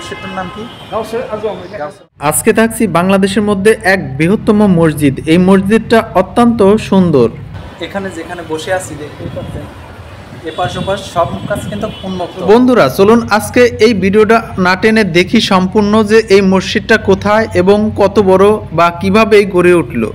মসজিদটার নাম কি? আজকে থাকছি বাংলাদেশের মধ্যে এক বৃহত্তম মসজিদ। এই মসজিদটা অত্যন্ত সুন্দর। এখানে যেখানে বসে আছি দেখতেই পাচ্ছেন এপাশ ওপাশ সব কাজ কিন্তু উন্মুক্ত। বন্ধুরা চলুন আজকে এই ভিডিওটা না টেনে দেখি সম্পূর্ণ যে এই মসজিদটা কোথায় এবং কত বড় বা কিভাবে গড়ে উঠলো।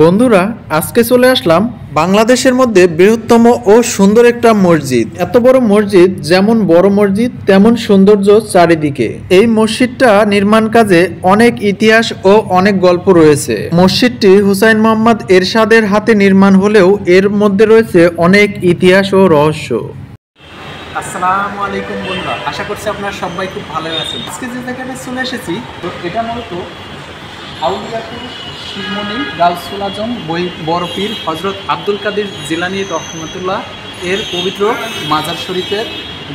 বন্ধুরা আজকে চলে আসলাম বাংলাদেশের মধ্যে বৃহত্তম ও সুন্দর একটা মসজিদ। এত বড় মসজিদ, যেমন বড় মসজিদ তেমন সৌন্দর্য চারিদিকে। এই মসজিদটা নির্মাণ কাজে অনেক ইতিহাস ও অনেক গল্প রয়েছে। মসজিদটি হুসাইন মোহাম্মদ এরশাদের হাতে নির্মাণ হলেও এর মধ্যে রয়েছে অনেক ইতিহাস ও রহস্য। আসসালামু আলাইকুম বন্ধুরা, আশা করছি আপনারা সবাই খুব ভালো আছেন। আজকে যে জায়গাটা চলে এসেছি তো এটা মূলত আউলিয়াপুর শিরোমণি গাউসুল আজম বড় পীর হজরত আব্দুল কাদের জিলানী রহমতুল্লাহ এর পবিত্র মাজার শরীফের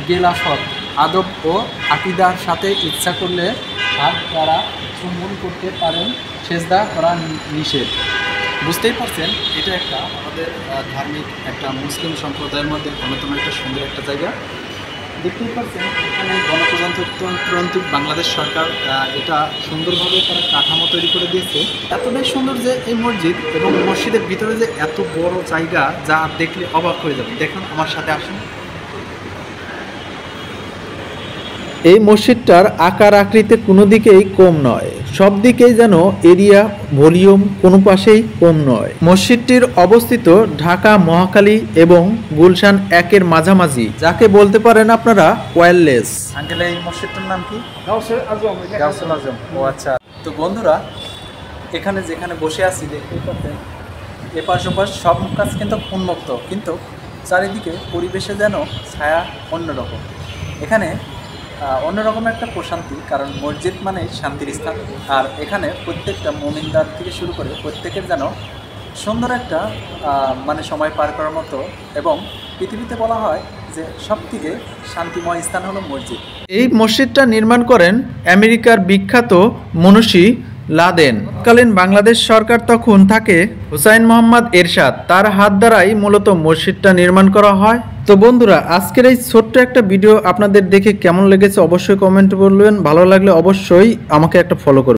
গেলাফত আদব ও আকিদার সাথে ইচ্ছা করলে হাত দ্বারা চুম্বন করতে পারেন, সেজদা করা নিষেধ। বুঝতেই পারছেন এটা একটা আমাদের ধার্মিক একটা মুসলিম সম্প্রদায়ের মধ্যে অন্যতম একটা সুন্দর একটা জায়গা। দেখতেই পাচ্ছেন এখানে গণপ্রজাতন্ত্রী বাংলাদেশ সরকার এটা সুন্দরভাবে তারা কাঠামো তৈরি করে দিয়েছে। এতটাই সুন্দর যে এই মসজিদ এবং মসজিদের ভিতরে যে এত বড় জায়গা যা দেখলে অবাক হয়ে যাবে। দেখুন আমার সাথে আসুন। এই মসজিদটার আকার আকৃতি কোনো দিকেই কম নয়, সব দিকেই যেন এরিয়া ভলিউম কোনো পাশেই কম নয়। মসজিদটির অবস্থিত ঢাকা মহাখালী এবং গুলশান একের মাঝামাঝি, যাকে বলতে পারেন আপনারা ওয়্যারলেস। আঙ্কেল এই মসজিদটার নাম কি? গাউসুল আজম। ও আচ্ছা। তো বন্ধুরা এখানে যেখানে বসে আছি দেখতেই পাচ্ছেন এপাশ ওপাশ সব কাজ কিন্তু উন্মুক্ত, কিন্তু চারিদিকে পরিবেশে যেন ছায়া অন্যরকম। এখানে অন্যরকম একটা প্রশান্তি, কারণ মসজিদ মানে শান্তির স্থান। আর এখানে প্রত্যেকটা মুমিনদার থেকে শুরু করে প্রত্যেকের যেন সুন্দর একটা মানে সময় পার করার মতো, এবং পৃথিবীতে বলা হয় যে সবথেকে শান্তিময় স্থান হলো মসজিদ। এই মসজিদটা নির্মাণ করেন আমেরিকার বিখ্যাত মনীষী লাদেন। তৎকালীন বাংলাদেশ সরকার তখন থাকে হুসাইন মোহাম্মদ এরশাদ, তার হাত দ্বারাই মূলত মসজিদটা নির্মাণ করা হয়। তো বন্ধুরা আজকের এই ছোট্ট একটা ভিডিও আপনাদের দেখে কেমন লেগেছে অবশ্যই কমেন্ট বলবেন। ভালো লাগলে অবশ্যই আমাকে একটা ফলো করবেন।